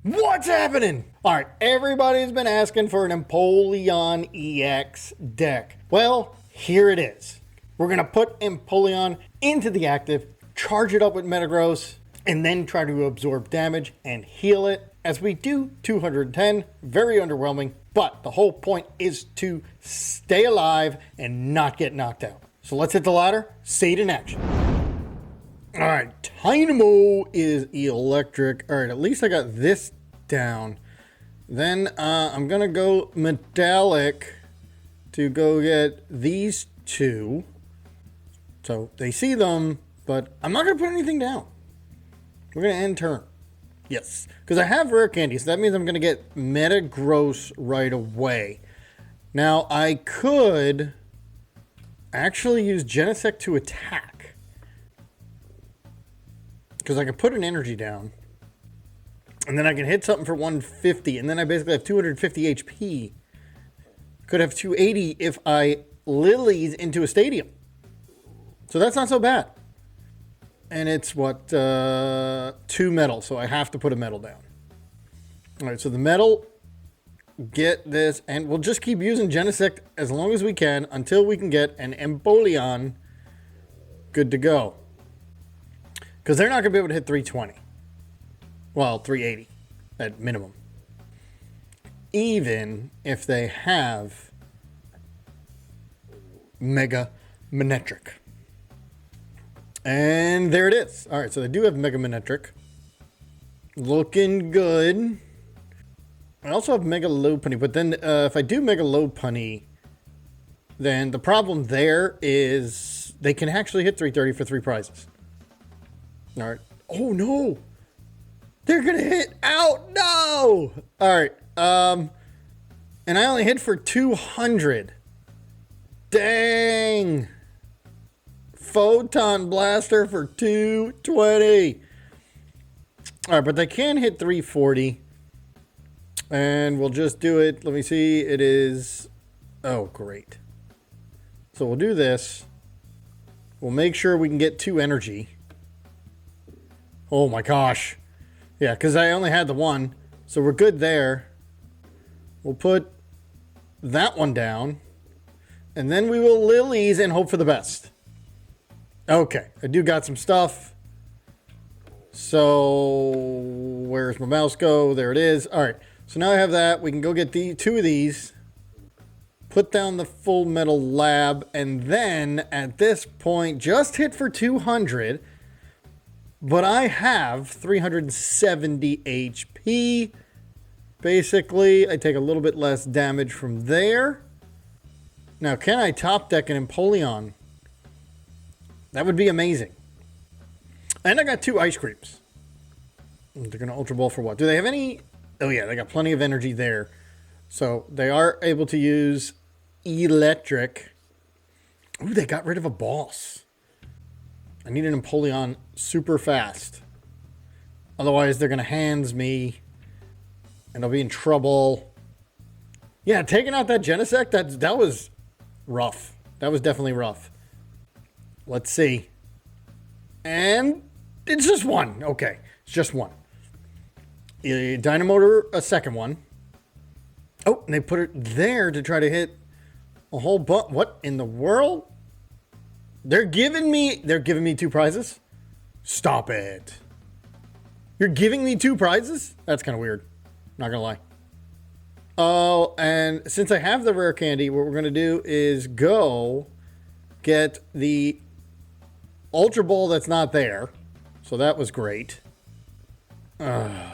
What's happening? All right, everybody's been asking for an Empoleon EX deck. Well, here it is. We're going to put Empoleon into the active, charge it up with Metagross, and then try to absorb damage and heal it. As we do 210, very underwhelming, but the whole point is to stay alive and not get knocked out. So let's hit the ladder, see it in action. All right, Dynamo is electric. All right, at least I got this down. Then I'm gonna go metallic to go get these two. So they see them, but I'm not gonna put anything down. We're gonna end turn. Yes, because I have rare candy, so that means I'm gonna get Metagross right away. Now I could actually use Genesect to attack, because I can put an energy down, and then I can hit something for 150, and then I basically have 250 HP. Could have 280 if I Lillies into a stadium. So that's not so bad. And it's what, 2 metal, so I have to put a metal down. All right, so the metal, get this, and we'll just keep using Genesect as long as we can until we can get an Empoleon good to go. Because they're not going to be able to hit 320. Well, 380 at minimum. Even if they have Mega Manectric. And there it is. All right, so they do have Mega Manectric. Looking good. I also have Mega Lopunny, but then if I do Mega Lopunny, then the problem there is they can actually hit 330 for 3 prizes. All right. Oh, no. They're going to hit out. No. All right. And I only hit for 200. Dang. Photon Blaster for 220. All right, but they can hit 340. And we'll just do it. Let me see. It is... Oh, great. So we'll do this. We'll make sure we can get 2 energy. Oh my gosh. Yeah, because I only had the 1. So we're good there. We'll put that one down. And then we will Lillies and hope for the best. Okay, I do got some stuff. So where's my mouse go? There it is. All right, so now I have that. We can go get 2 of these. Put down the full Metal Lab. And then at this point, just hit for 200. But I have 370 HP. Basically, I take a little bit less damage from there. Now, can I top deck an Empoleon? That would be amazing. And I got 2 ice creams. They're going to Ultra Ball for what? Do they have any? Oh, yeah, they got plenty of energy there. So they are able to use electric. Ooh, they got rid of a boss. I need an Empoleon super fast. Otherwise, they're going to hands me. And I'll be in trouble. Yeah, taking out that Genesect, that was rough. That was definitely rough. Let's see. And it's just 1. Okay, it's just 1. Dynamotor, a second one. Oh, and they put it there to try to hit a whole bunch. What in the world? They're giving me 2 prizes? Stop it. You're giving me 2 prizes? That's kind of weird. Not gonna lie. Oh, and since I have the rare candy, what we're gonna do is go get the Ultra Ball that's not there. So that was great. Man.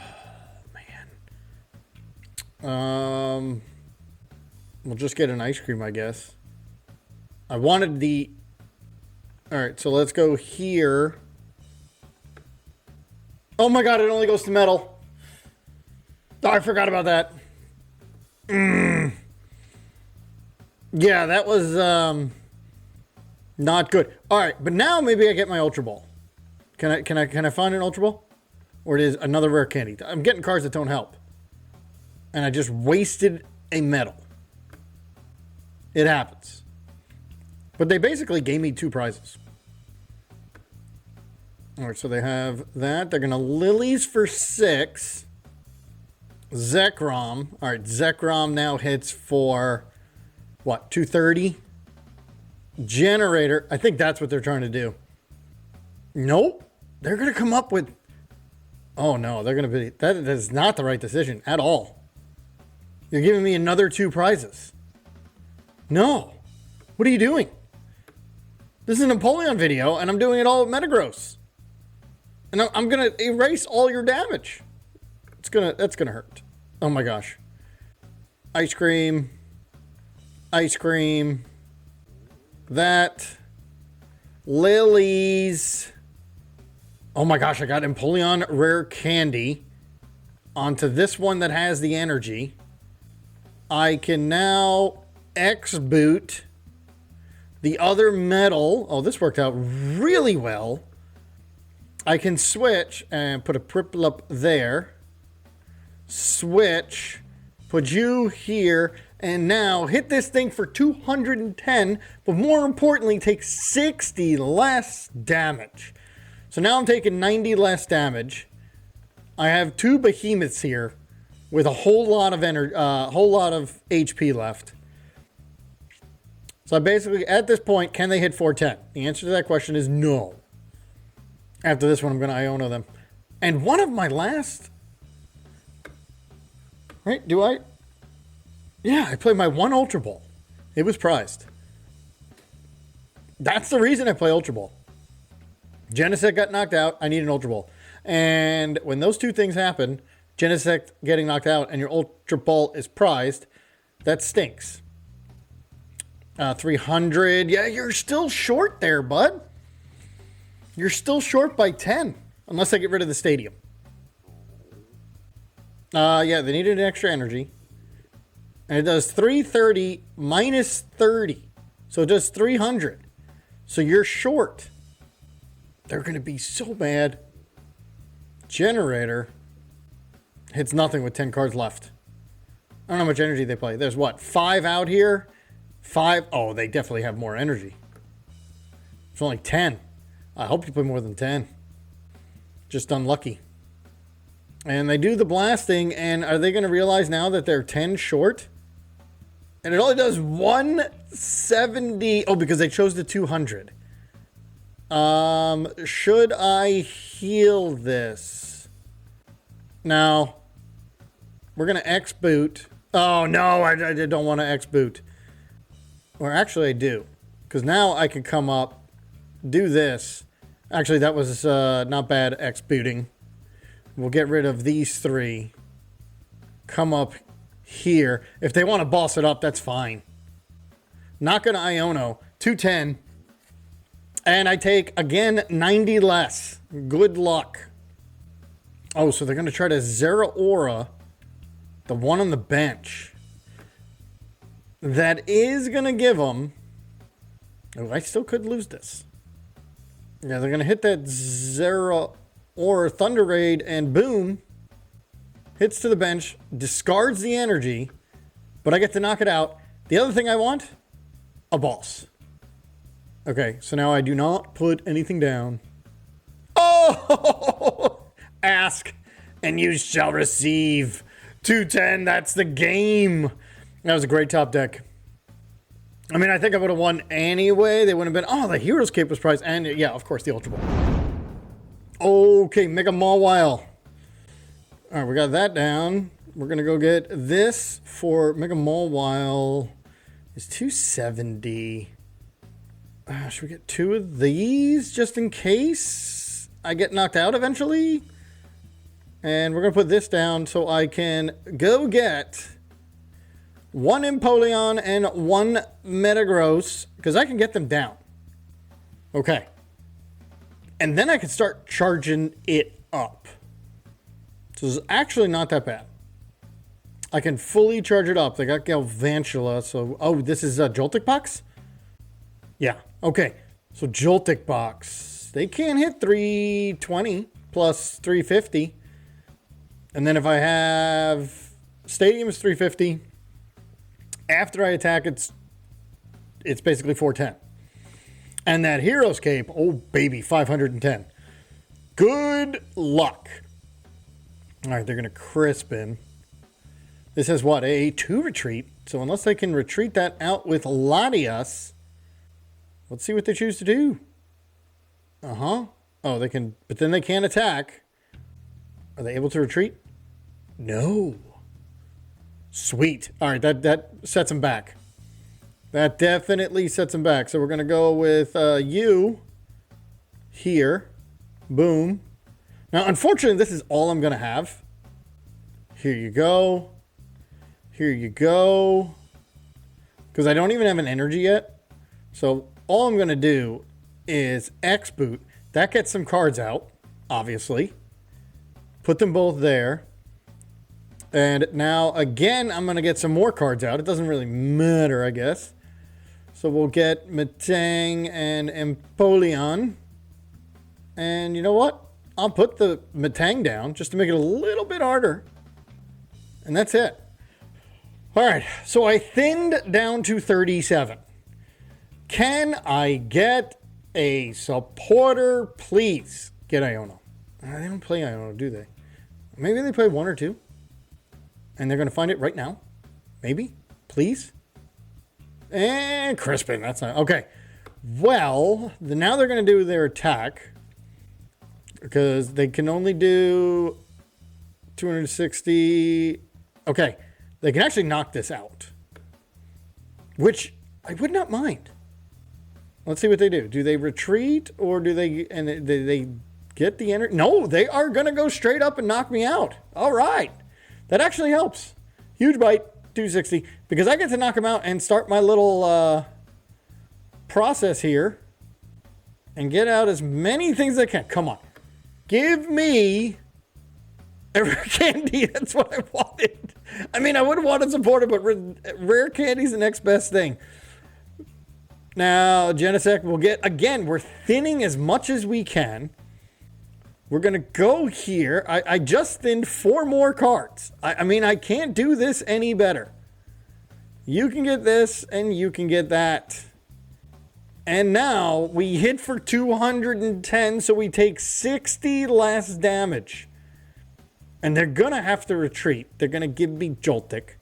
We'll just get an ice cream, I guess. I wanted the... All right, so let's go here. Oh my god, it only goes to metal. Oh, I forgot about that. Yeah, that was not good. All right, but now maybe I get my Ultra Ball. Can I find an Ultra Ball? Or it is another rare candy. I'm getting cards that don't help. And I just wasted a metal. It happens. But they basically gave me 2 prizes. All right, so they have that. They're going to Lillies for 6. Zekrom. All right, Zekrom now hits for, what, 230? Generator. I think that's what they're trying to do. Nope. They're going to come up with... Oh, no. They're going to be... That is not the right decision at all. You're giving me another 2 prizes. No. What are you doing? This is an Empoleon video, and I'm doing it all with Metagross. And I'm going to erase all your damage. That's gonna hurt. Oh my gosh. Ice cream. Ice cream. That. Lilies. Oh my gosh, I got Empoleon Rare Candy onto this one that has the energy. I can now X-boot the other metal. Oh, this worked out really well. I can switch and put a Piplup there. Switch. Put you here. And now hit this thing for 210. But more importantly, take 60 less damage. So now I'm taking 90 less damage. I have 2 behemoths here with a whole lot of energy, whole lot of HP left. So basically, at this point, can they hit 410? The answer to that question is no. After this one, I'm going to Iono them. And one of my last... Right? Do I? Yeah, I played my one Ultra Ball. It was prized. That's the reason I play Ultra Ball. Genesect got knocked out. I need an Ultra Ball. And when those 2 things happen, Genesect getting knocked out and your Ultra Ball is prized, that stinks. 300. Yeah, you're still short there, bud. You're still short by 10. Unless I get rid of the stadium. Yeah, they needed an extra energy. And it does 330 minus 30. So it does 300. So you're short. They're going to be so bad. Generator hits nothing with 10 cards left. I don't know how much energy they play. There's what? 5 out here? 5. Oh, they definitely have more energy. It's only 10. I hope you play more than 10. Just unlucky. And they do the blasting, and are they going to realize now that they're 10 short? And it only does 170. Oh, because they chose the 200. Should I heal this? No. We're going to X-boot. Oh, no, I don't want to X-boot. Or actually, I do. Because now I can come up, do this. Actually, that was not bad X-booting. We'll get rid of these 3. Come up here. If they want to boss it up, that's fine. Not going to Iono. 210. And I take, again, 90 less. Good luck. Oh, so they're going to try to Zeraora the one on the bench. That is going to give them... Oh, I still could lose this. Yeah, they're going to hit that Zeraora Thunder Raid, and boom. Hits to the bench. Discards the energy. But I get to knock it out. The other thing I want? A boss. Okay, so now I do not put anything down. Oh! Ask, and you shall receive. 210, that's the game. That was a great top deck. I mean, I think I would have won anyway. They wouldn't have been... Oh, the Hero's Cape was prized. And, yeah, of course, the Ultra Ball. Okay, Mega Mawile. All right, we got that down. We're going to go get this for Mega Mawile. It's 270. Should we get 2 of these just in case I get knocked out eventually? And we're going to put this down so I can go get 1 Empoleon and 1 Metagross, because I can get them down. Okay. And then I can start charging it up. So it's actually not that bad. I can fully charge it up. They got Galvantula, so... Oh, this is a Joltik Box? Yeah, okay. So Joltik Box. They can't hit 320 plus 350. And then if I have... Stadium is 350. After I attack, it's basically 410. And that Hero's Cape, oh baby, 510. Good luck. All right, they're going to Crispin. This is what, a 2 retreat. So unless they can retreat that out with Latias, let's see what they choose to do. Uh-huh. Oh, they can, but then they can't attack. Are they able to retreat? No. Sweet. All right, that sets them back. That definitely sets them back. So we're going to go with you here. Boom. Now, unfortunately, this is all I'm going to have. Here you go. Here you go. Because I don't even have an energy yet. So all I'm going to do is X boot. That gets some cards out, obviously. Put them both there. And now, again, I'm going to get some more cards out. It doesn't really matter, I guess. So we'll get Metang and Empoleon. And you know what? I'll put the Metang down just to make it a little bit harder. And that's it. All right, so I thinned down to 37. Can I get a supporter, please? Get Iono. They don't play Iono, do they? Maybe they play 1 or 2. And they're going to find it right now. Maybe. Please. And Crispin. That's not... Okay. Well, now they're going to do their attack. Because they can only do 260. Okay. They can actually knock this out. Which I would not mind. Let's see what they do. Do they retreat or do they... And they get the energy? No, they are going to go straight up and knock me out. All right. That actually helps. Huge bite, 260. Because I get to knock him out and start my little process here. And get out as many things as I can. Come on. Give me a rare candy. That's what I wanted. I mean, I would have wanted supporter, but rare candy's the next best thing. Now, Genesect will get... Again, we're thinning as much as we can. We're going to go here. I just thinned 4 more cards. I mean, I can't do this any better. You can get this, and you can get that. And now, we hit for 210, so we take 60 less damage. And they're going to have to retreat. They're going to give me Joltik.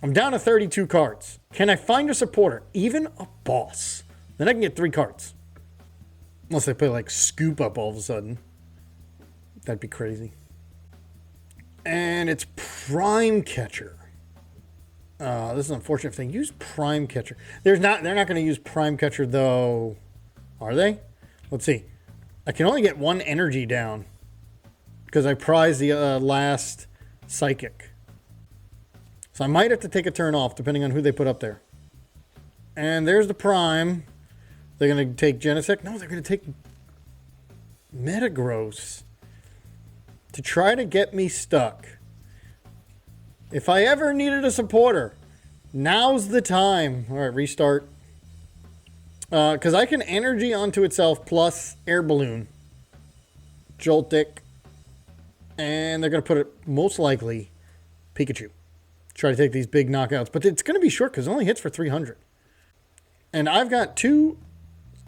I'm down to 32 cards. Can I find a supporter? Even a boss. Then I can get 3 cards. Unless they play, like, Scoop Up all of a sudden. That'd be crazy. And it's Prime Catcher. This is an unfortunate thing. Use Prime Catcher. They're not going to use Prime Catcher, though. Are they? Let's see. I can only get 1 energy down. Because I prize the last Psychic. So I might have to take a turn off, depending on who they put up there. And there's the Prime. They're going to take Genesect. No, they're going to take Metagross. To try to get me stuck. If I ever needed a supporter, now's the time. All right, restart. Because I can energy onto itself plus Air Balloon. Joltik. And they're going to put it, most likely, Pikachu. Try to take these big knockouts. But it's going to be short because it only hits for 300. And I've got two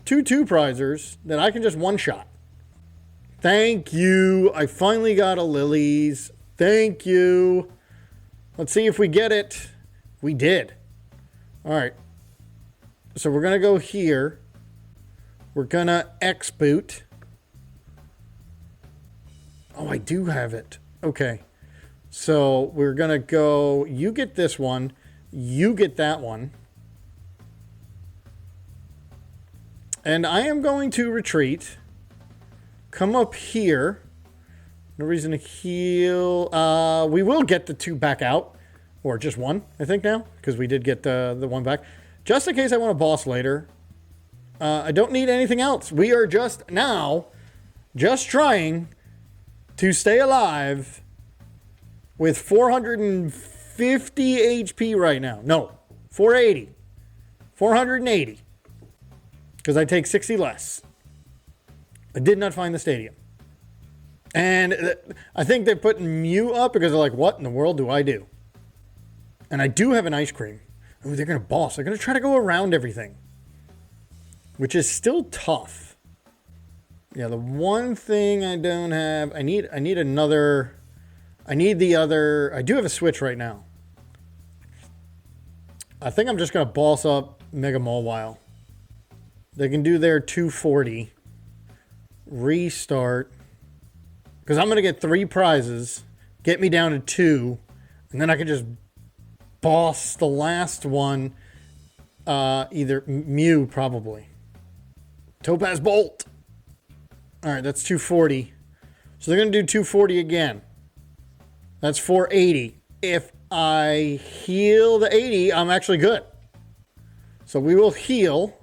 prizers that I can just one-shot. Thank you. I finally got a Lillie's. Thank you. Let's see if we get it. We did. All right. So we're going to go here. We're going to X boot. Oh, I do have it. Okay. So we're going to go, you get this one. You get that one. And I am going to retreat. Come up here. No reason to heal. We will get the 2 back out. Or just 1, I think now. Because we did get the 1 back. Just in case I want a boss later. I don't need anything else. We are just trying to stay alive with 450 HP right now. No, 480. 480. Because I take 60 less. I did not find the stadium. And I think they're putting Mew up because they're like, what in the world do I do? And I do have an ice cream. Oh, they're going to boss. They're going to try to go around everything. Which is still tough. Yeah, the one thing I don't have... I need another I need the other. I do have a switch right now. I think I'm just going to boss up Mega Mawile. They can do their 240. Restart. Because I'm going to get 3 prizes. Get me down to 2. And then I can just boss the last one. Either Mew, probably. Topaz Bolt. Alright, that's 240. So they're going to do 240 again. That's 480. If I heal the 80, I'm actually good. So we will heal.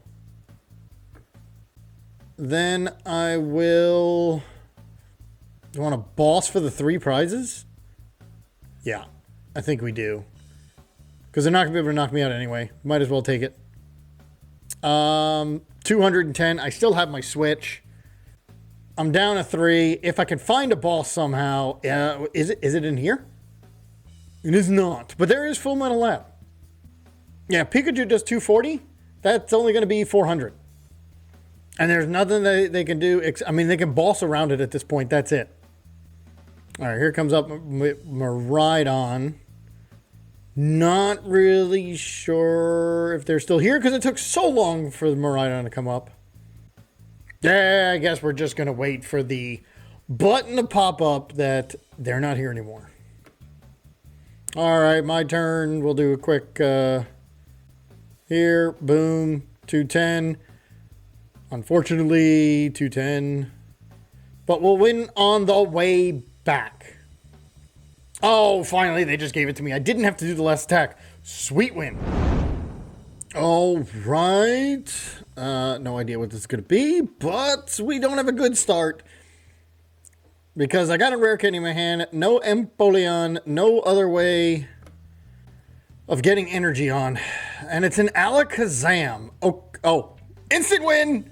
Then I will... Do you want a boss for the 3 prizes? Yeah, I think we do. Because they're not going to be able to knock me out anyway. Might as well take it. 210. I still have my switch. I'm down to 3. If I can find a boss somehow. Is it in here? It is not. But there is Full Metal Lab. Yeah, Pikachu does 240. That's only going to be 400. And there's nothing that they can do. I mean, they can boss around it at this point. That's it. All right, here comes up Miraidon. Not really sure if they're still here because it took so long for the Miraidon to come up. Yeah, I guess we're just going to wait for the button to pop up that they're not here anymore. All right, my turn. We'll do a quick here. Boom. 210. Unfortunately, 210. But we'll win on the way back. Oh, finally, they just gave it to me. I didn't have to do the last attack. Sweet win. All right. No idea what this is going to be, but we don't have a good start. Because I got a rare candy in my hand. No Empoleon. No other way of getting energy on. And it's an Alakazam. Oh. Instant win!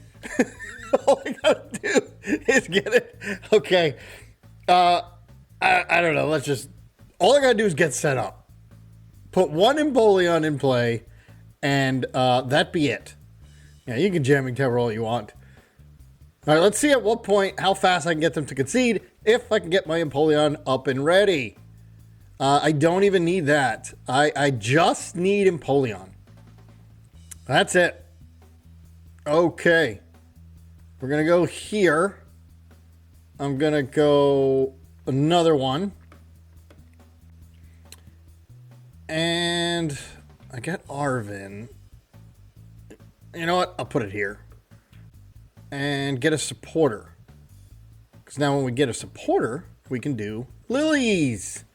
All I gotta do is get it. Okay. I don't know. All I gotta do is get set up. Put one Empoleon in play. And that be it. Yeah, you can jamming tower all you want. All right, let's see at what point, how fast I can get them to concede if I can get my Empoleon up and ready. I don't even need that. I just need Empoleon. That's it. Okay. We're going to go here. I'm going to go another one. And I got Arven. You know what? I'll put it here. And get a supporter. Because now when we get a supporter, we can do Lillies.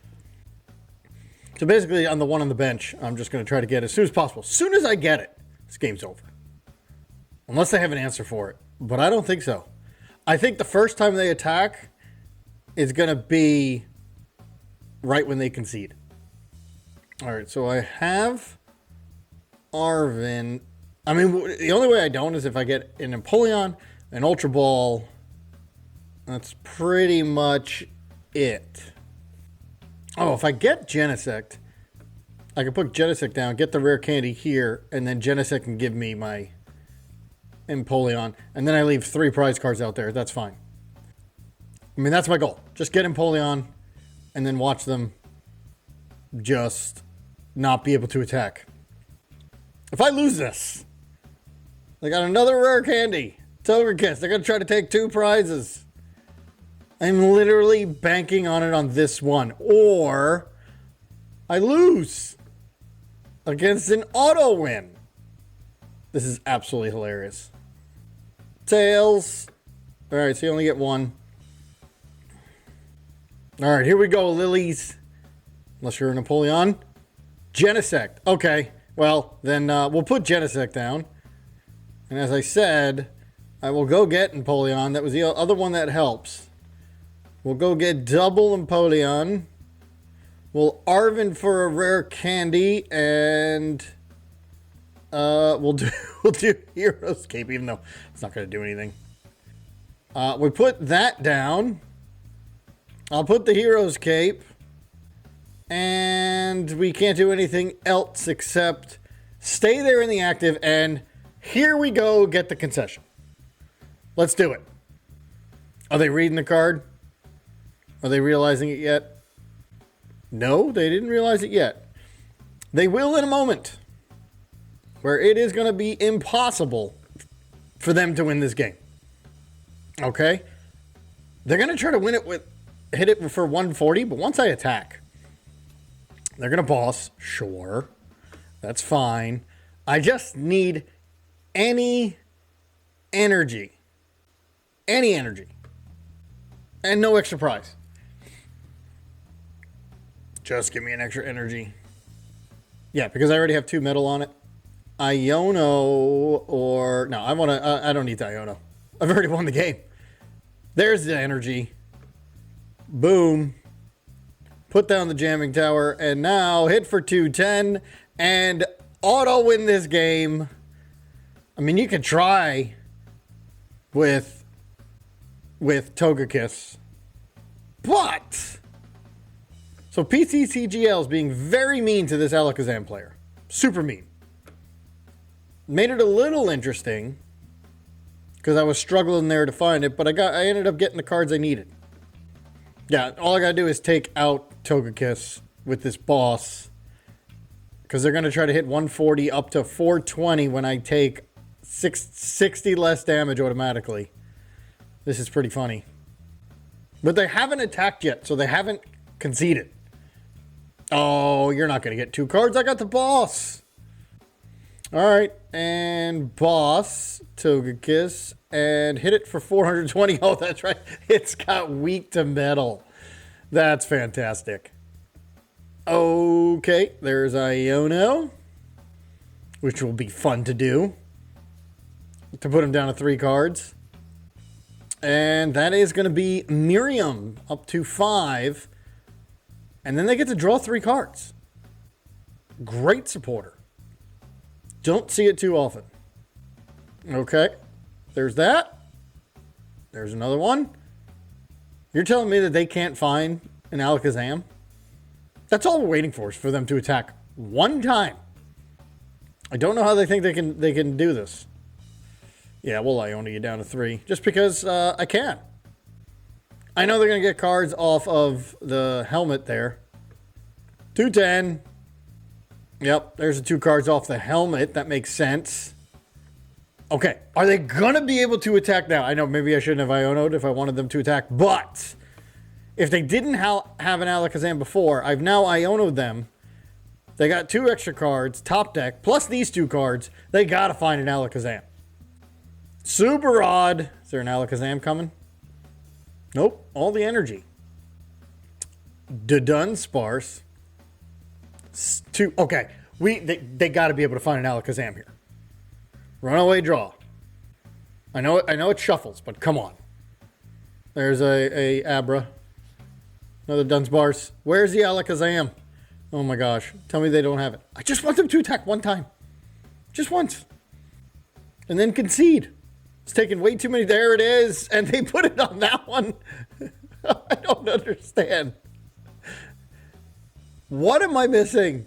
So basically, on the one on the bench, I'm just going to try to get it as soon as possible. As soon as I get it, this game's over. Unless they have an answer for it. But I don't think so. I think the first time they attack is going to be right when they concede. Alright, so I have Arven. I mean, the only way I don't is if I get an Empoleon, an Ultra Ball. That's pretty much it. Oh, if I get Genesect, I can put Genesect down, get the rare candy here, and then Genesect can give me my Empoleon. And then I leave 3 prize cards out there. That's fine. I mean, that's my goal. Just get Empoleon, and then watch them just not be able to attack. If I lose this, I got another rare candy. Togekiss. They're going to try to take 2 prizes. I'm literally banking on it on this one. Or I lose against an auto win. This is absolutely hilarious. Tails. All right, so you only get 1. All right, here we go, Lilies. Unless you're an Empoleon. Genesect. Okay, well, then we'll put Genesect down. And as I said, I will go get Empoleon. That was the other one that helps. We'll go get double Empoleon. We'll Arven for a rare candy. And we'll do Hero's Cape, even though it's not going to do anything. We put that down. I'll put the Hero's Cape. And we can't do anything else except stay there in the active. And here we go, get the concession. Let's do it. Are they reading the card? Are they realizing it yet? No, they didn't realize it yet. They will in a moment, where it is going to be impossible for them to win this game. Okay? They're going to try to win it hit it for 140, but once I attack, they're going to boss. Sure. That's fine. I just need any energy. Any energy. And no extra prize. Just give me an extra energy. Yeah, because I already have 2 metal on it. Iono or... No, I don't need the Iono. I've already won the game. There's the energy. Boom. Put down the jamming tower. And now hit for 210. And auto win this game. I mean, you could try with Togekiss. But... So ptcgl is being very mean to this Alakazam player. Super mean. Made it a little interesting. Because I was struggling there to find it. But I ended up getting the cards I needed. Yeah, all I gotta do is take out Togekiss with this boss. Because they're gonna try to hit 140 up to 420 when I take 60 less damage automatically. This is pretty funny. But they haven't attacked yet, so they haven't conceded. Oh, you're not gonna get 2 cards. I got the boss. Alright, and boss Togekiss. And hit it for 420. Oh, that's right. It's got weak to metal. That's fantastic. Okay, there's Iono, which will be fun to do. To put him down to 3 cards. And that is going to be Miriam up to 5. And then they get to draw 3 cards. Great supporter. Don't see it too often. Okay. There's that. There's another one. You're telling me that they can't find an Alakazam? That's all we're waiting for, is for them to attack one time. I don't know how they think they can do this. Yeah, we'll Iono you down to 3. Just because I can. I know they're going to get cards off of the helmet there. 210. Yep, there's the 2 cards off the helmet. That makes sense. Okay, are they going to be able to attack now? I know maybe I shouldn't have Iono'd if I wanted them to attack, but if they didn't have an Alakazam before, I've now Iono'd them. They got 2 extra cards, top deck, plus these 2 cards. They got to find an Alakazam. Super odd. Is there an Alakazam coming? Nope, all the energy. Dunsparce. 2. Okay, they got to be able to find an Alakazam here. Runaway draw. I know it shuffles, but come on. There's a Abra. Another Dunsparce. Where's the Alakazam? Oh my gosh. Tell me they don't have it. I just want them to attack one time. Just once. And then concede. It's taking way too many. There it is. And they put it on that one. I don't understand. What am I missing?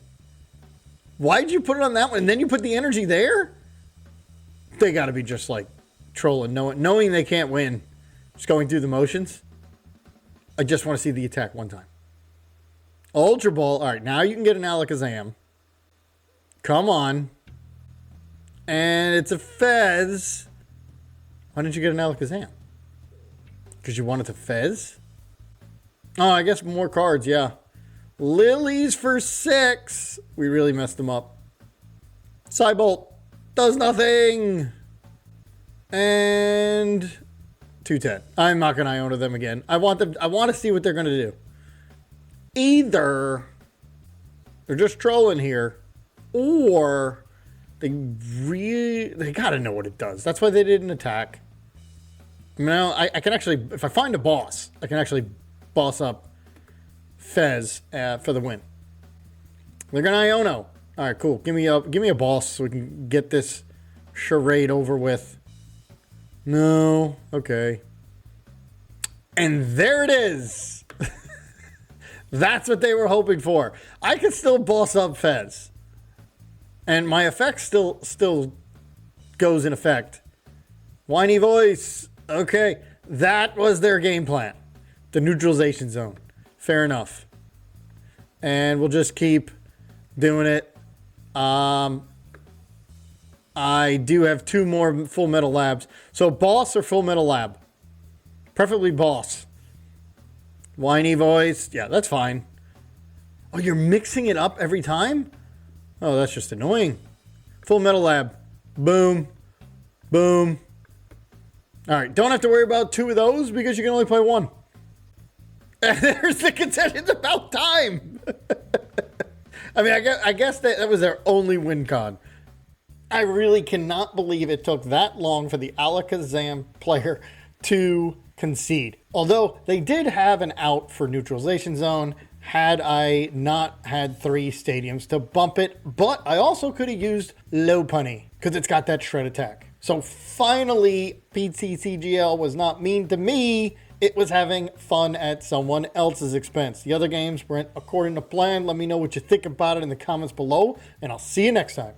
Why'd you put it on that one and then you put the energy there? They got to be just like trolling, knowing they can't win. Just going through the motions. I just want to see the attack one time. Ultra Ball. All right, now you can get an Alakazam. Come on. And it's a Fez. Why didn't you get an Alakazam? Because you wanted to Fez? Oh, I guess more cards, yeah. Lillie's for 6. We really messed them up. Cybolt does nothing. And 210. I'm not going to Iono them again. I want to see what they're going to do. Either they're just trolling here, or they got to know what it does. That's why they didn't attack. Now I can actually, if I find a boss, I can actually boss up Fez for the win. They're gonna Iono. All right, cool. Give me a boss so we can get this charade over with. No, okay. And there it is. That's what they were hoping for. I could still boss up Fez, and my effect still goes in effect. Whiny voice. Okay, that was their game plan. The neutralization zone. Fair enough. And we'll just keep doing it. I do have 2 more full metal labs. So boss or full metal lab? Preferably boss. Whiny voice. Yeah, that's fine. Oh, you're mixing it up every time? Oh, that's just annoying. Full metal lab. Boom. Boom. All right, don't have to worry about 2 of those because you can only play 1. And there's the consent. It's about time. I mean, I guess that was their only win con. I really cannot believe it took that long for the Alakazam player to concede. Although they did have an out for neutralization zone had I not had 3 stadiums to bump it. But I also could have used Lopunny because it's got that shred attack. So finally, ptcgl was not mean to me. It was having fun at someone else's expense. The other games went according to plan. Let me know what you think about it in the comments below, and I'll see you next time.